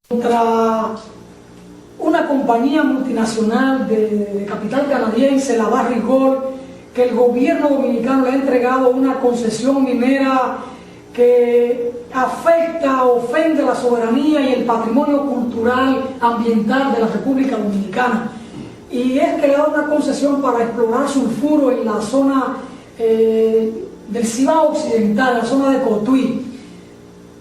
Contra una compañía multinacional de capital canadiense, la Barrick Gold, que el gobierno dominicano le ha entregado una concesión minera que afecta, ofende la soberanía y el patrimonio cultural ambiental de la República Dominicana. Y es que le da una concesión para explorar sulfuro en la zona del Cibao Occidental, en la zona de Cotuí.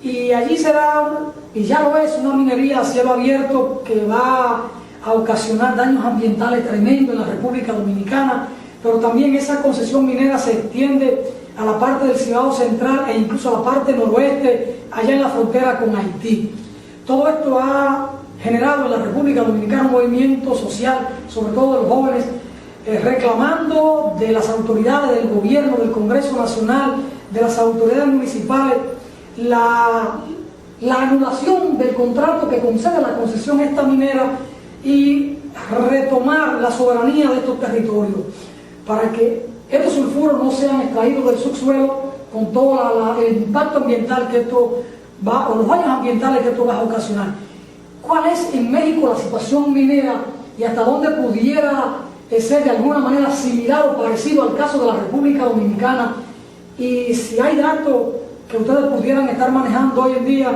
Y allí será, y ya lo es, una minería a cielo abierto que va a ocasionar daños ambientales tremendos en la República Dominicana, pero también esa concesión minera se extiende a la parte del Cibao Central e incluso a la parte noroeste, allá en la frontera con Haití. Todo esto ha generado en la República Dominicana un movimiento social, sobre todo de los jóvenes, reclamando de las autoridades, del gobierno, del Congreso Nacional, de las autoridades municipales, la anulación del contrato que concede la concesión a esta minera y retomar la soberanía de estos territorios para que estos sulfuros no sean extraídos del subsuelo con todo el impacto ambiental que esto va, o los daños ambientales que esto va a ocasionar. ¿Cuál es en México la situación minera y hasta dónde pudiera ser de alguna manera similar o parecido al caso de la República Dominicana? Y si hay datos que ustedes pudieran estar manejando hoy en día,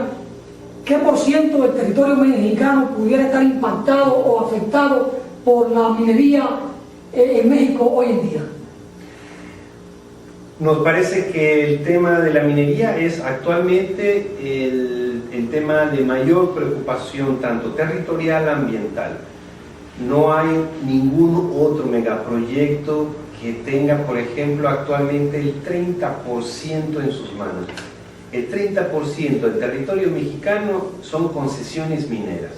¿qué por ciento del territorio mexicano pudiera estar impactado o afectado por la minería en México hoy en día? Nos parece que el tema de la minería es actualmente el tema de mayor preocupación, tanto territorial como ambiental. No hay ningún otro megaproyecto que tenga, por ejemplo, actualmente el 30% en sus manos. El 30% del territorio mexicano son concesiones mineras.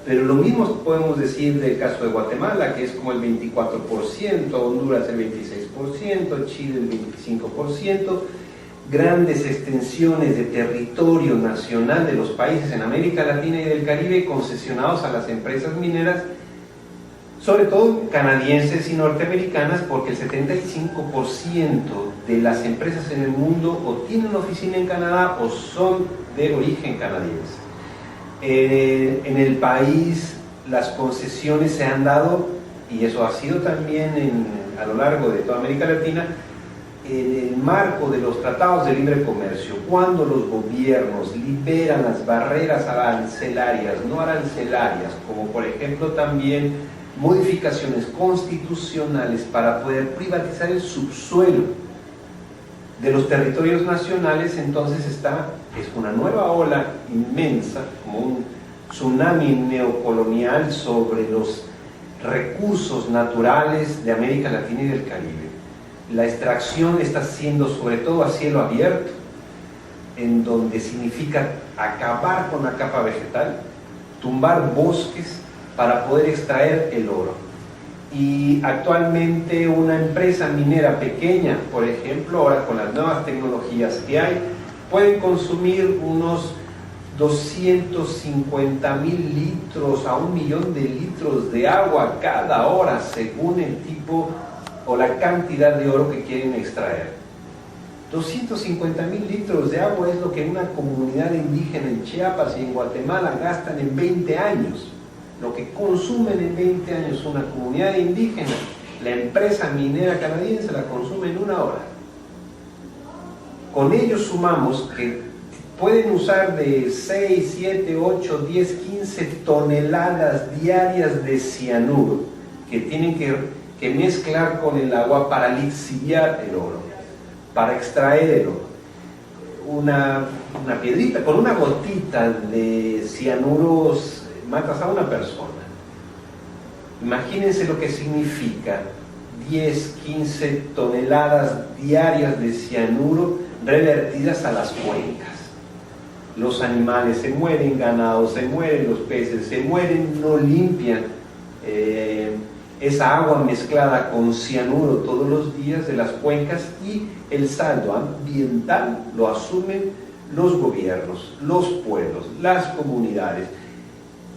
Pero lo mismo podemos decir del caso de Guatemala, que es como el 24%, Honduras el 26%, Chile el 25%, grandes extensiones de territorio nacional de los países en América Latina y del Caribe concesionados a las empresas mineras, sobre todo canadienses y norteamericanas, porque el 75% de las empresas en el mundo o tienen una oficina en Canadá o son de origen canadiense. En el país las concesiones se han dado, y eso ha sido también a lo largo de toda América Latina, en el marco de los tratados de libre comercio, cuando los gobiernos liberan las barreras arancelarias, no arancelarias, como por ejemplo también modificaciones constitucionales para poder privatizar el subsuelo de los territorios nacionales, entonces es una nueva ola inmensa, como un tsunami neocolonial sobre los recursos naturales de América Latina y del Caribe. La extracción está siendo sobre todo a cielo abierto, en donde significa acabar con la capa vegetal, tumbar bosques para poder extraer el oro. Y actualmente una empresa minera pequeña, por ejemplo, ahora con las nuevas tecnologías que hay, pueden consumir unos 250,000 litros a 1.000.000 de litros de agua cada hora, según el tipo o la cantidad de oro que quieren extraer. 250,000 litros de agua es lo que una comunidad indígena en Chiapas y en Guatemala gastan en 20 años. Lo que consumen en 20 años una comunidad indígena, la empresa minera canadiense la consume en 1 hora. Con ello sumamos que pueden usar de 6, 7, 8, 10, 15 toneladas diarias de cianuro que tienen que mezclar con el agua para lixiviar el oro, para extraer el oro. Una piedrita, con una gotita de cianuros matas a una persona. Imagínense lo que significa 10, 15 toneladas diarias de cianuro revertidas a las cuencas. Los animales se mueren, ganados se mueren, los peces se mueren, no limpian esa agua mezclada con cianuro todos los días de las cuencas, y el saldo ambiental lo asumen los gobiernos, los pueblos, las comunidades.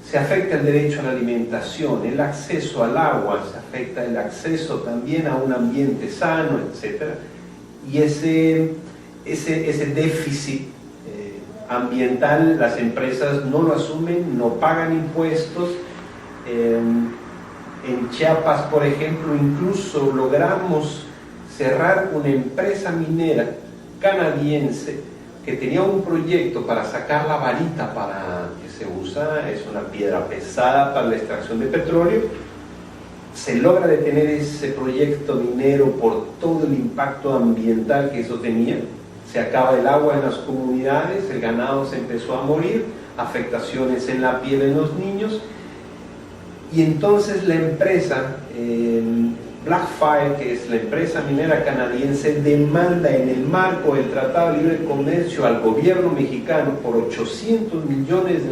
Se afecta el derecho a la alimentación, el acceso al agua, se afecta el acceso también a un ambiente sano, etc. Y ese déficit ambiental las empresas no lo asumen, no pagan impuestos. En Chiapas, por ejemplo, incluso logramos cerrar una empresa minera canadiense que tenía un proyecto para sacar la varita para que se usa, es una piedra pesada para la extracción de petróleo. Se logra detener ese proyecto minero por todo el impacto ambiental que eso tenía. Se acaba el agua en las comunidades, el ganado se empezó a morir, afectaciones en la piel en los niños, y entonces la empresa Blackfire, que es la empresa minera canadiense, demanda en el marco del Tratado de Libre Comercio al gobierno mexicano por $800 millones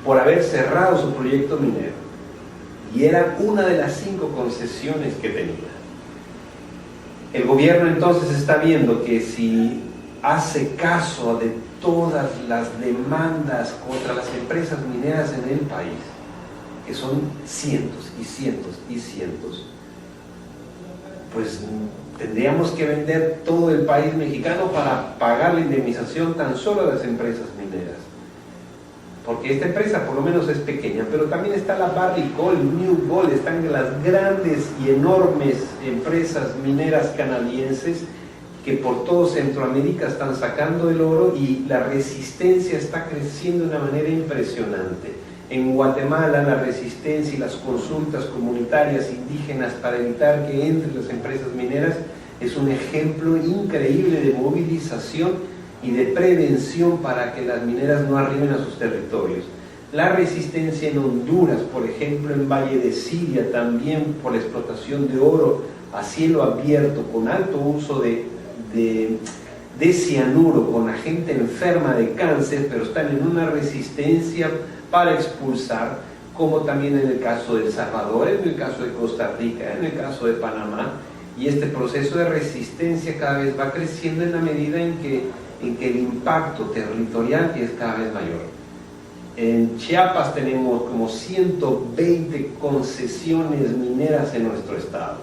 por haber cerrado su proyecto minero, y era una de las 5 concesiones que tenía. El gobierno entonces está viendo que si hace caso de todas las demandas contra las empresas mineras en el país, que son cientos y cientos y cientos, pues tendríamos que vender todo el país mexicano para pagar la indemnización tan solo a las empresas mineras. Porque esta empresa por lo menos es pequeña, pero también está la Barrick Gold, New Gold, están las grandes y enormes empresas mineras canadienses que por todo Centroamérica están sacando el oro, y la resistencia está creciendo de una manera impresionante. En Guatemala la resistencia y las consultas comunitarias indígenas para evitar que entren las empresas mineras es un ejemplo increíble de movilización y de prevención para que las mineras no arriben a sus territorios. La resistencia en Honduras, por ejemplo, en Valle de Siria, también por la explotación de oro a cielo abierto, con alto uso de cianuro, con la gente enferma de cáncer, pero están en una resistencia para expulsar, como también en el caso de El Salvador, en el caso de Costa Rica, en el caso de Panamá. Y este proceso de resistencia cada vez va creciendo en la medida en que el impacto territorial es cada vez mayor. En Chiapas tenemos como 120 concesiones mineras en nuestro estado,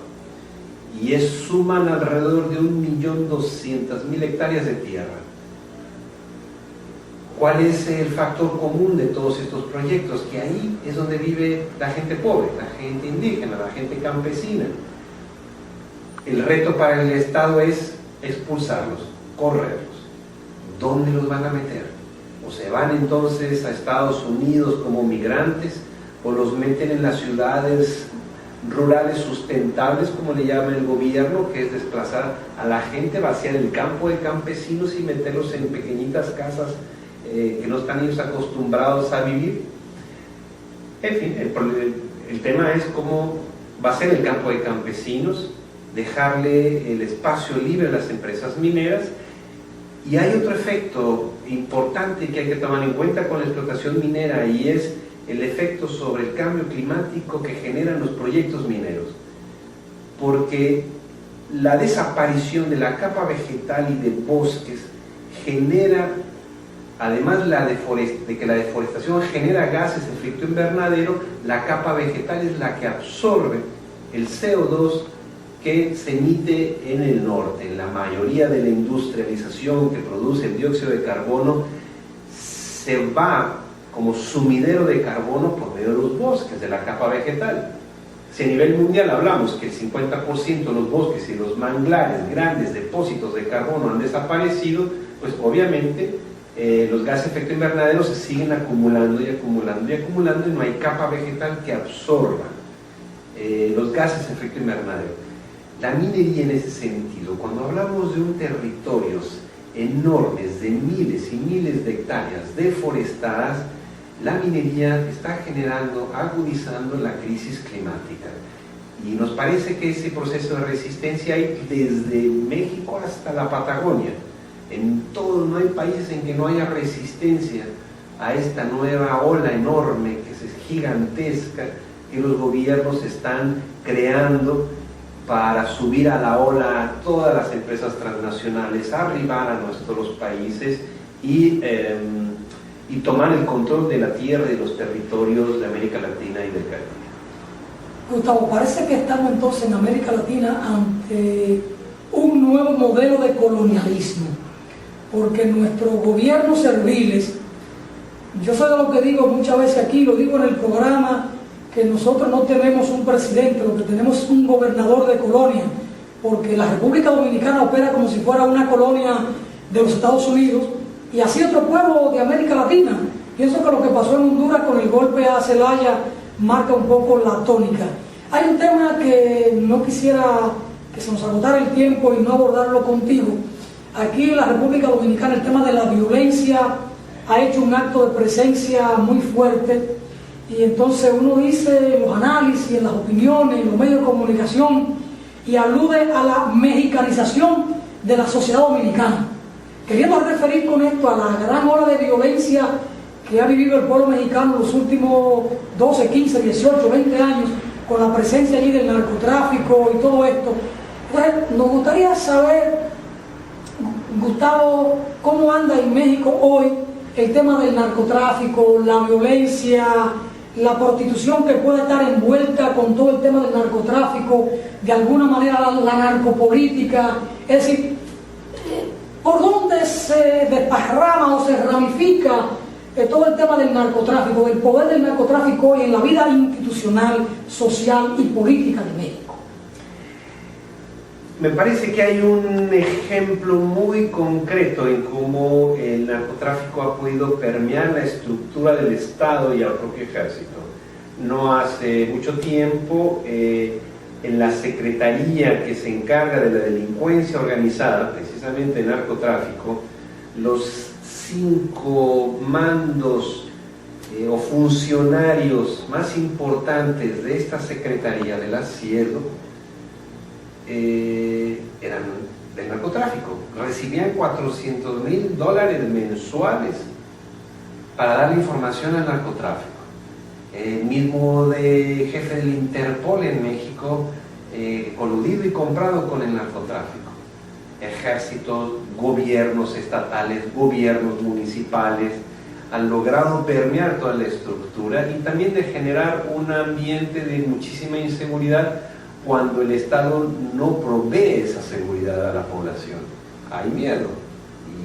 y suman alrededor de 1.200.000 hectáreas de tierra. ¿Cuál es el factor común de todos estos proyectos? Que ahí es donde vive la gente pobre, la gente indígena, la gente campesina. El reto para el Estado es expulsarlos, correrlos. ¿Dónde los van a meter? O se van entonces a Estados Unidos como migrantes, o los meten en las ciudades rurales sustentables, como le llama el gobierno, que es desplazar a la gente, vaciar el campo de campesinos y meterlos en pequeñitas casas que no están ellos acostumbrados a vivir. En fin, el tema es cómo va a ser el campo de campesinos, dejarle el espacio libre a las empresas mineras. Y hay otro efecto importante que hay que tomar en cuenta con la explotación minera, y es el efecto sobre el cambio climático que generan los proyectos mineros. Porque la desaparición de la capa vegetal y de bosques genera, además de que la deforestación genera gases de efecto invernadero, la capa vegetal es la que absorbe el CO2 que se emite en el norte. En la mayoría de la industrialización que produce el dióxido de carbono se va como sumidero de carbono por medio de los bosques, de la capa vegetal. Si a nivel mundial hablamos que el 50% de los bosques y los manglares, grandes depósitos de carbono, han desaparecido, pues obviamente los gases de efecto invernadero se siguen acumulando y acumulando y acumulando, y no hay capa vegetal que absorba los gases de efecto invernadero. La minería en ese sentido, cuando hablamos de un territorios enormes de miles y miles de hectáreas deforestadas, la minería está generando, agudizando la crisis climática. Y nos parece que ese proceso de resistencia hay desde México hasta la Patagonia. En todo, no hay países en que no haya resistencia a esta nueva ola enorme, que es gigantesca, que los gobiernos están creando para subir a la ola a todas las empresas transnacionales, arribar a nuestros países y tomar el control de la tierra y de los territorios de América Latina y del Caribe. Gustavo, parece que estamos entonces en América Latina ante un nuevo modelo de colonialismo. porque nuestros gobiernos serviles, yo soy de lo que digo muchas veces aquí, lo digo en el programa, que nosotros no tenemos un presidente, lo que tenemos es un gobernador de colonia, porque la República Dominicana opera como si fuera una colonia de los Estados Unidos, y así otro pueblo de América Latina. Pienso que lo que pasó en Honduras con el golpe a Zelaya marca un poco la tónica. Hay un tema que no quisiera que se nos agotara el tiempo y no abordarlo contigo. Aquí en la República Dominicana el tema de la violencia ha hecho un acto de presencia muy fuerte, y entonces uno dice en los análisis, en las opiniones, en los medios de comunicación, y alude a la mexicanización de la sociedad dominicana, queriendo referir con esto a la gran ola de violencia que ha vivido el pueblo mexicano en los últimos 12, 15, 18, 20 años, con la presencia allí del narcotráfico y todo esto. Entonces, nos gustaría saber, Gustavo, cómo anda en México hoy el tema del narcotráfico, la violencia, la prostitución que puede estar envuelta con todo el tema del narcotráfico, de alguna manera la narcopolítica, es decir, ¿por dónde se desparrama o se ramifica todo el tema del narcotráfico, del poder del narcotráfico hoy en la vida institucional, social y política de México? Me parece que hay un ejemplo muy concreto en cómo el narcotráfico ha podido permear la estructura del Estado y al propio ejército. No hace mucho tiempo, en la secretaría que se encarga de la delincuencia organizada, precisamente el narcotráfico, los 5 mandos o funcionarios más importantes de esta secretaría de la CIEDO eran del narcotráfico. Recibían $400,000 mensuales para darle información al narcotráfico. El mismo jefe del Interpol en México, coludido y comprado con el narcotráfico. Ejércitos, gobiernos estatales, gobiernos municipales han logrado permear toda la estructura y también de generar un ambiente de muchísima inseguridad cuando el Estado no provee esa seguridad a la población. Hay miedo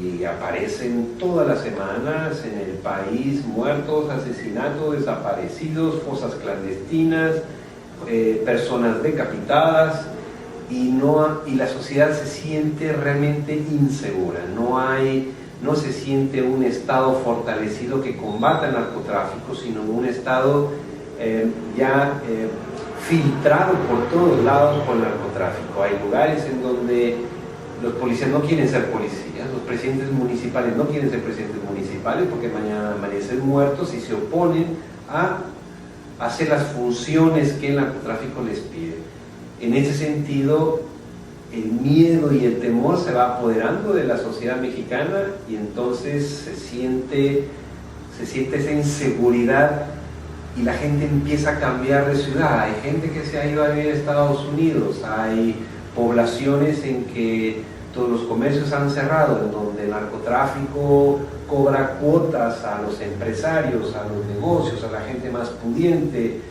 y aparecen todas las semanas en el país muertos, asesinatos, desaparecidos, fosas clandestinas, personas decapitadas, y la sociedad se siente realmente insegura. No se siente un Estado fortalecido que combata el narcotráfico, sino un Estado filtrado por todos lados por el narcotráfico. Hay lugares en donde los policías no quieren ser policías, los presidentes municipales no quieren ser presidentes municipales porque mañana amanecen muertos y se oponen a hacer las funciones que el narcotráfico les pide. En ese sentido, el miedo y el temor se va apoderando de la sociedad mexicana y entonces se siente esa inseguridad y la gente empieza a cambiar de ciudad. Hay gente que se ha ido a vivir a Estados Unidos, hay poblaciones en que todos los comercios han cerrado, en donde el narcotráfico cobra cuotas a los empresarios, a los negocios, a la gente más pudiente,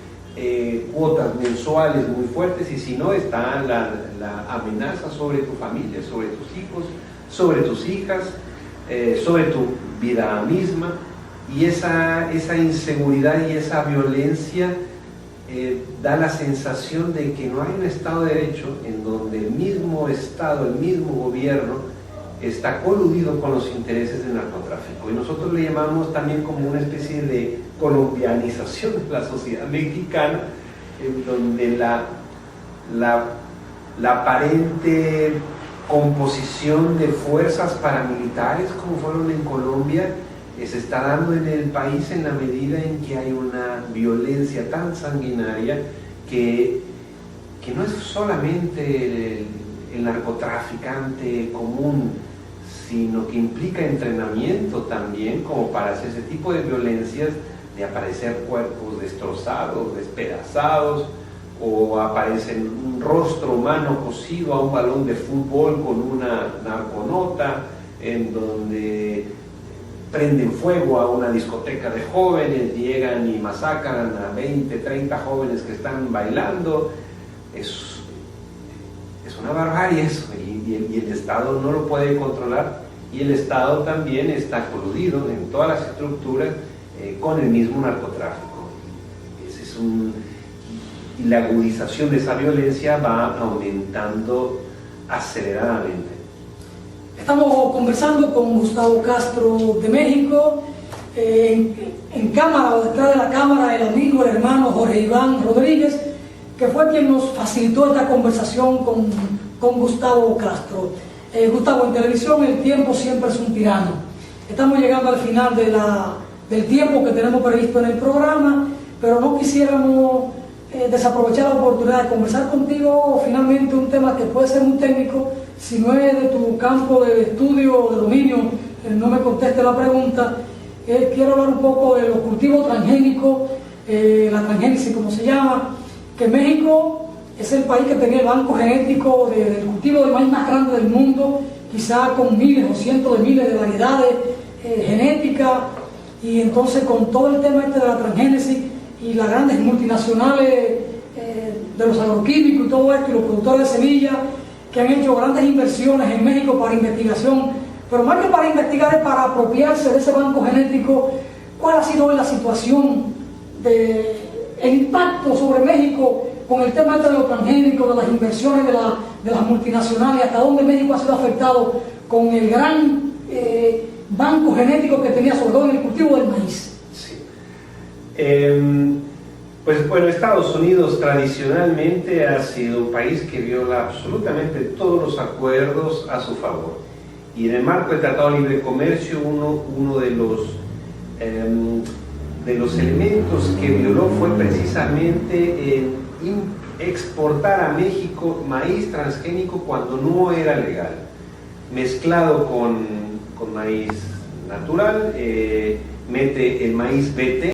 cuotas mensuales muy fuertes, y si no está la amenaza sobre tu familia, sobre tus hijos, sobre tus hijas, sobre tu vida misma. Y esa inseguridad y esa violencia da la sensación de que no hay un Estado de Derecho en donde el mismo Estado, el mismo gobierno está coludido con los intereses del narcotráfico. Y nosotros le llamamos también como una especie de colombianización de la sociedad mexicana, en donde la aparente composición de fuerzas paramilitares como fueron en Colombia se está dando en el país en la medida en que hay una violencia tan sanguinaria que no es solamente el narcotraficante común, sino que implica entrenamiento también como para hacer ese tipo de violencias, de aparecer cuerpos destrozados, despedazados, o aparece un rostro humano cosido a un balón de fútbol con una narconota, en donde prenden fuego a una discoteca de jóvenes, llegan y masacran a 20, 30 jóvenes que están bailando. Es una barbarie eso, y el Estado no lo puede controlar, y el Estado también está coludido en todas las estructuras con el mismo narcotráfico. Y la agudización de esa violencia va aumentando aceleradamente. Estamos conversando con Gustavo Castro de México, en cámara o detrás de la cámara el amigo, el hermano Jorge Iván Rodríguez, que fue quien nos facilitó esta conversación con Gustavo Castro. Gustavo, en televisión el tiempo siempre es un tirano. Estamos llegando al final del tiempo que tenemos previsto en el programa, pero no quisiéramos desaprovechar la oportunidad de conversar contigo finalmente un tema que puede ser muy técnico. Si no es de tu campo de estudio o de dominio, no me conteste la pregunta. Quiero hablar un poco de los cultivos transgénicos, la transgénesis como se llama, que México es el país que tenía el banco genético del cultivo del maíz más grande del mundo, quizá con miles o cientos de miles de variedades genéticas, y entonces con todo el tema de la transgénesis y las grandes multinacionales de los agroquímicos y todo esto, y los productores de semillas, que han hecho grandes inversiones en México para investigación, pero más que para investigar es para apropiarse de ese banco genético. ¿Cuál ha sido hoy la situación el impacto sobre México con el tema de los transgénicos, de las inversiones de las multinacionales, hasta dónde México ha sido afectado con el gran banco genético que tenía sobre todo en el cultivo del maíz? Sí. Pues bueno, Estados Unidos tradicionalmente ha sido un país que viola absolutamente todos los acuerdos a su favor. Y en el marco del Tratado de Libre Comercio, uno de los elementos que violó fue precisamente exportar a México maíz transgénico cuando no era legal, mezclado con maíz natural, mete el maíz BT